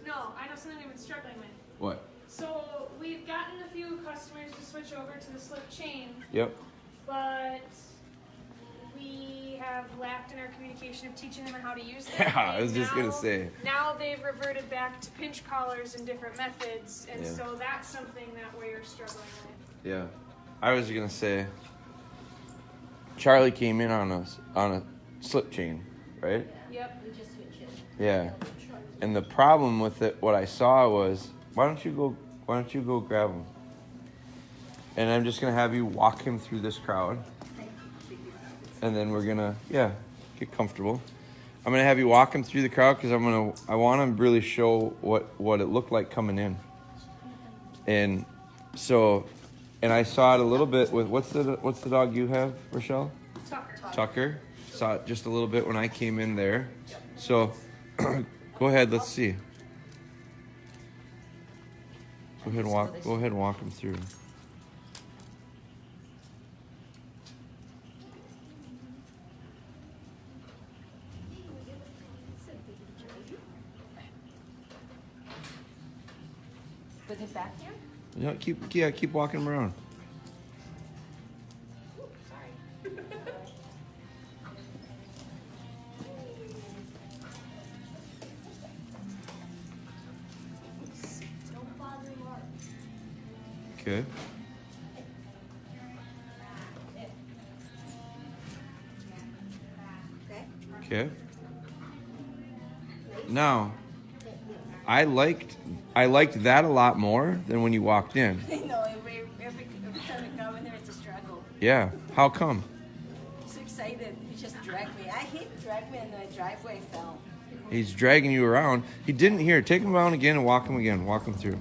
No, I know something we've been struggling with. What? So we've gotten a few customers to switch over to the slip chain. Yep. But we have lacked in our communication of teaching them how to use them. Yeah, I was just gonna say. Now they've reverted back to pinch collars and different methods, and Yeah. so that's something that we're struggling with. Yeah. I was gonna say, Charlie came in on a slip chain, right? Yep. We just switch it. Yeah. And the problem with it, what I saw was, why don't you go grab him? And I'm just gonna have you walk him through this crowd. And then we're gonna, get comfortable. I'm gonna have you walk him through the crowd because I want to really show what it looked like coming in. And so, and I saw it a little bit with what's the dog you have, Rochelle? Tucker. Saw it just a little bit when I came in there. So, go ahead. Let's see. Go ahead and walk him through. Put it back here? No, keep walking him around. Sorry. Don't bother Mark. Okay. Okay. Now, I liked that a lot more than when you walked in. I know, every time I come in there, it's a struggle. Yeah. How come? I'm so excited. He just dragged me. I hate drag me in the driveway fell. He's dragging you around. He didn't hear. Take him around again and walk him again. Walk him through.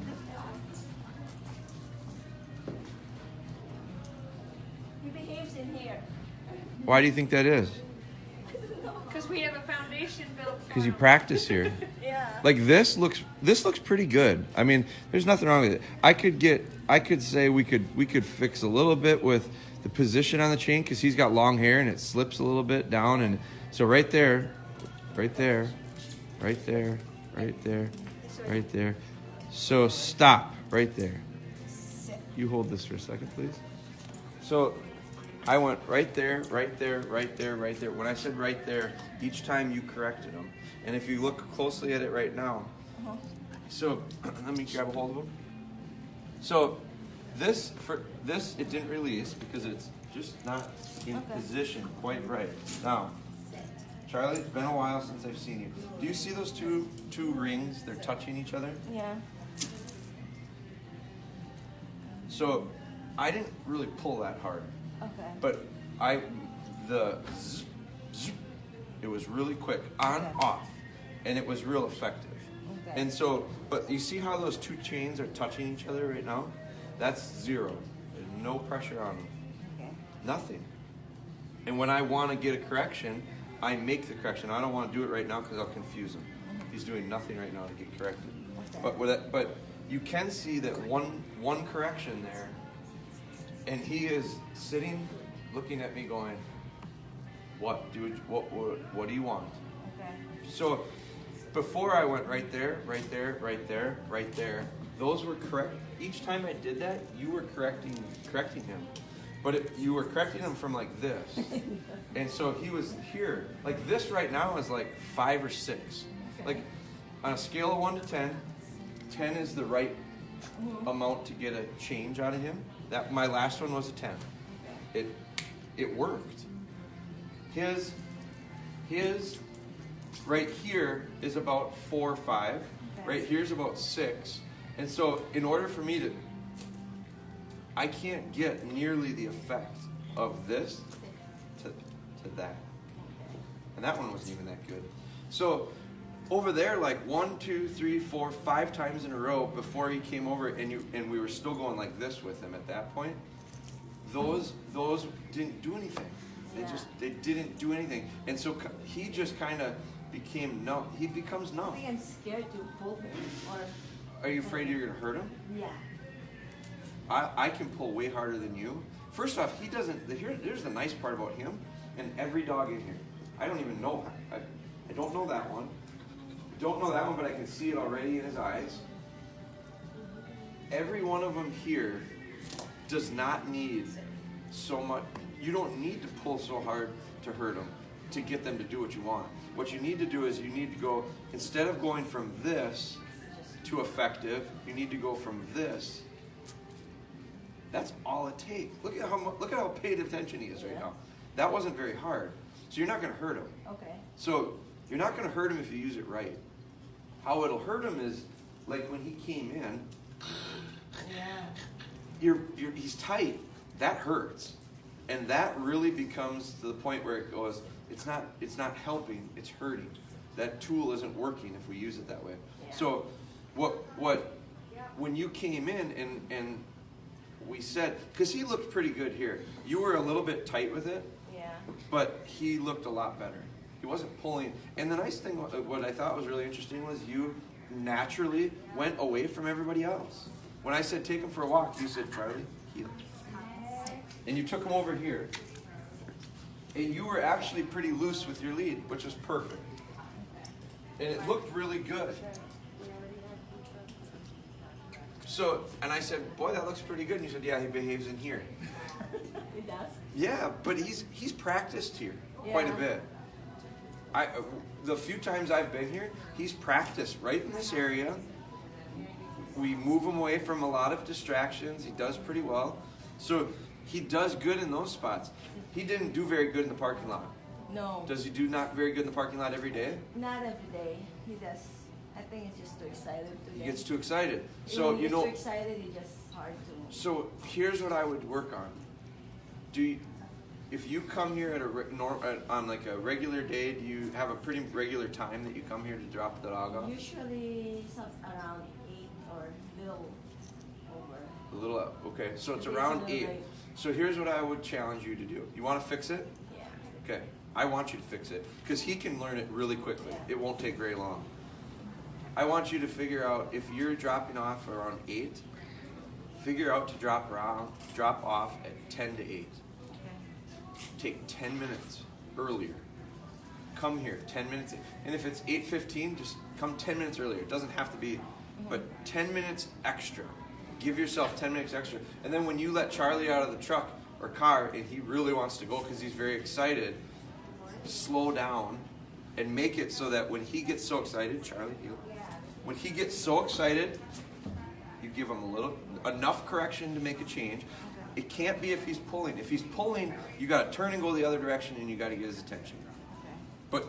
He behaves in here. Why do you think that is? Because we have a foundation built for Because you them. practice here. Yeah. Like this looks pretty good. I mean, there's nothing wrong with it. I could say we could fix a little bit with the position on the chain because he's got long hair and it slips a little bit down, and so right there, right there, right there, right there, right there. So stop right there. You hold this for a second, please. So I went right there, right there, right there, right there. When I said right there, each time you corrected them. And if you look closely at it right now, so let me grab a hold of him. So this it didn't release because it's just not in position quite right. Now, Charlie, it's been a while since I've seen you. Do you see those two rings? They're touching each other. Yeah. So I didn't really pull that hard. Okay. But it was really quick, on, off, and it was real effective. Okay. And so, but you see how those two chains are touching each other right now? That's zero. There's no pressure on them. Okay. Nothing. And when I want to get a correction, I make the correction. I don't want to do it right now because I'll confuse him. He's doing nothing right now to get corrected. Okay. But you can see that one correction there, and he is sitting, looking at me, going, "What, dude? What do you want?" Okay. So, before I went right there, right there, right there, right there, those were correct. Each time I did that, you were correcting him, but you were correcting him from like this, and so he was here. Like this right now is like 5 or 6. Like on a scale of 1 to 10, 10 is the right amount to get a change out of him. That my last one was a 10. It worked. His right here is about 4 or 5. Okay. Right here's about 6. And so in order for me to, I can't get nearly the effect of this to that. And that one wasn't even that good. So over there, like 1, 2, 3, 4, 5 times in a row before he came over, and we were still going like this with him at that point. Those didn't do anything. They didn't do anything, and so he just kind of became numb. He becomes numb. I think I'm scared to pull him. Or Are you afraid you're gonna hurt him? yeah. I can pull way harder than you. First off, he doesn't. Here's the nice part about him and every dog in here. I don't even know. I don't know that one. don't know that one, but I can see it already in his eyes. Every one of them here does not need so much. You don't need to pull so hard to hurt them, to get them to do what you want. What you need to do is you need to go, instead of going from this to effective, you need to go from this. That's all it takes. Look at how paid attention he is right now. That wasn't very hard. So you're not going to hurt him. Okay. So you're not going to hurt him if you use it right. How it'll hurt him is like when he came in. Yeah. He's tight. That hurts, and that really becomes to the point where it goes. It's not helping. It's hurting. That tool isn't working if we use it that way. Yeah. So when you came in and we said, because he looked pretty good here. You were a little bit tight with it. Yeah. But he looked a lot better. He wasn't pulling. And the nice thing, what I thought was really interesting was you naturally went away from everybody else. When I said take him for a walk, you said, Charlie, heel. And you took him over here. And you were actually pretty loose with your lead, which was perfect. And it looked really good. So, and I said, boy, that looks pretty good. And you said, yeah, he behaves in here. He does? Yeah, but he's practiced here quite a bit. The few times I've been here, he's practiced right in this area. We move him away from a lot of distractions. He does pretty well. So he does good in those spots. He didn't do very good in the parking lot. No. Does he do not very good in the parking lot every day? Not every day. He does. I think he's just too excited. He gets too excited. So when you know. too excited, he just hard to. So here's what I would work on. If you come here at on like a regular day, do you have a pretty regular time that you come here to drop the dog off? Usually around 8 or a little over. A little up. Okay, so it's Maybe around it's a little 8. late. So here's what I would challenge you to do. You want to fix it? Yeah. Okay. I want you to fix it because he can learn it really quickly. Yeah. It won't take very long. I want you to figure out if you're dropping off around 8, figure out to drop off at 10 to 8. Okay. Take 10 minutes earlier. Come here 10 minutes. And if it's 8:15, just come 10 minutes earlier. It doesn't have to be, but 10 minutes extra. Give yourself 10 minutes extra. And then when you let Charlie out of the truck or car and he really wants to go because he's very excited, slow down and make it so that when he gets so excited, Charlie, when he gets so excited, you give him enough correction to make a change. It can't be if he's pulling. If he's pulling, you got to turn and go the other direction and you got to get his attention. Okay. But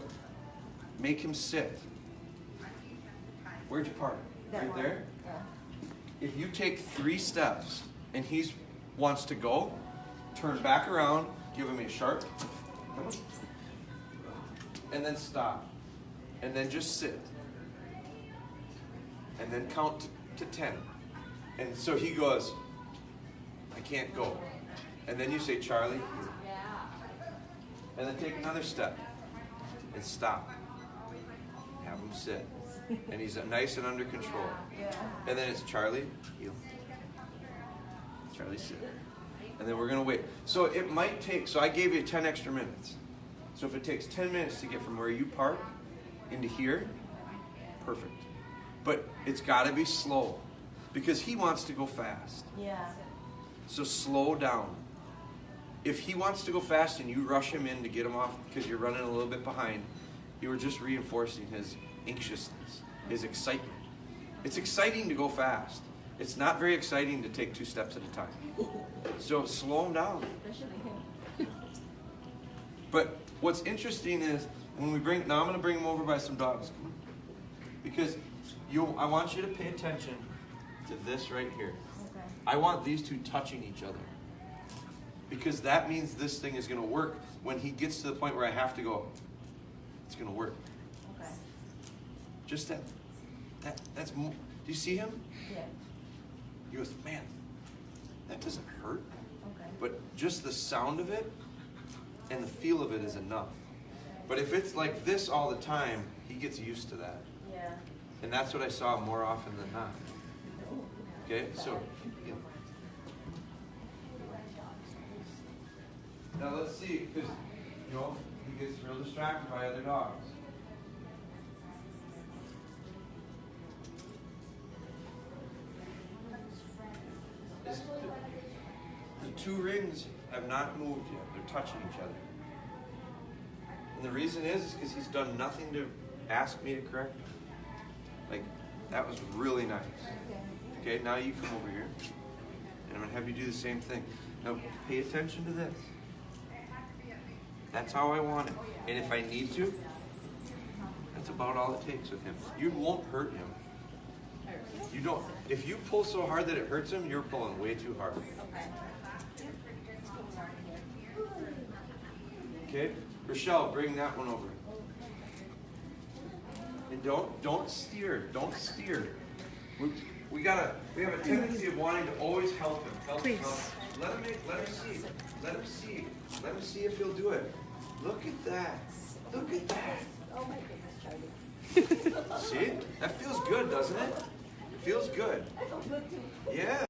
make him sit. Where'd you park? That Right one. there? Yeah. If you take 3 steps and he wants to go, turn back around, give him a sharp, and then stop. And then just sit. And then count to 10. And so he goes, I can't go. And then you say, Charlie. And then take another step and stop. Have him sit. And he's nice and under control. Yeah. And then it's Charlie, heel. Charlie, sit. And then we're going to wait. So it might take, so I gave you 10 extra minutes. So if it takes 10 minutes to get from where you park into here, perfect. But it's got to be slow because he wants to go fast. Yeah. So slow down. If he wants to go fast and you rush him in to get him off because you're running a little bit behind, you are just reinforcing his anxiousness, his excitement. It's exciting to go fast. It's not very exciting to take 2 steps at a time. So slow him down. Especially him. But what's interesting is when we now I'm going to bring him over by some dogs. Because I want you to pay attention to this right here. Okay. I want these two touching each other. Because that means this thing is going to work. When he gets to the point where I have to go, it's going to work. Okay. Just that's do you see him? Yeah. He goes, man, that doesn't hurt. Okay. But just the sound of it and the feel of it is enough. But if it's like this all the time, he gets used to that. Yeah. And that's what I saw more often than not. Okay, so yeah. Now let's see, because he gets real distracted by other dogs. two rings have not moved yet. They're touching each other. And the reason is because he's done nothing to ask me to correct him. Like, that was really nice. Okay, now you come over here. And I'm going to have you do the same thing. Now, pay attention to this. That's how I want it. And if I need to, that's about all it takes with him. You won't hurt him. You don't. If you pull so hard that it hurts him, you're pulling way too hard. Okay? Rochelle, bring that one over. And don't steer. Don't steer. We have a tendency of wanting to always help him. Help him. Let him see. Let him see. Let him see if he'll do it. Look at that. Look at that. Oh my goodness, Charlie. See? That feels good, doesn't it? It feels good. I feel good too. Yeah.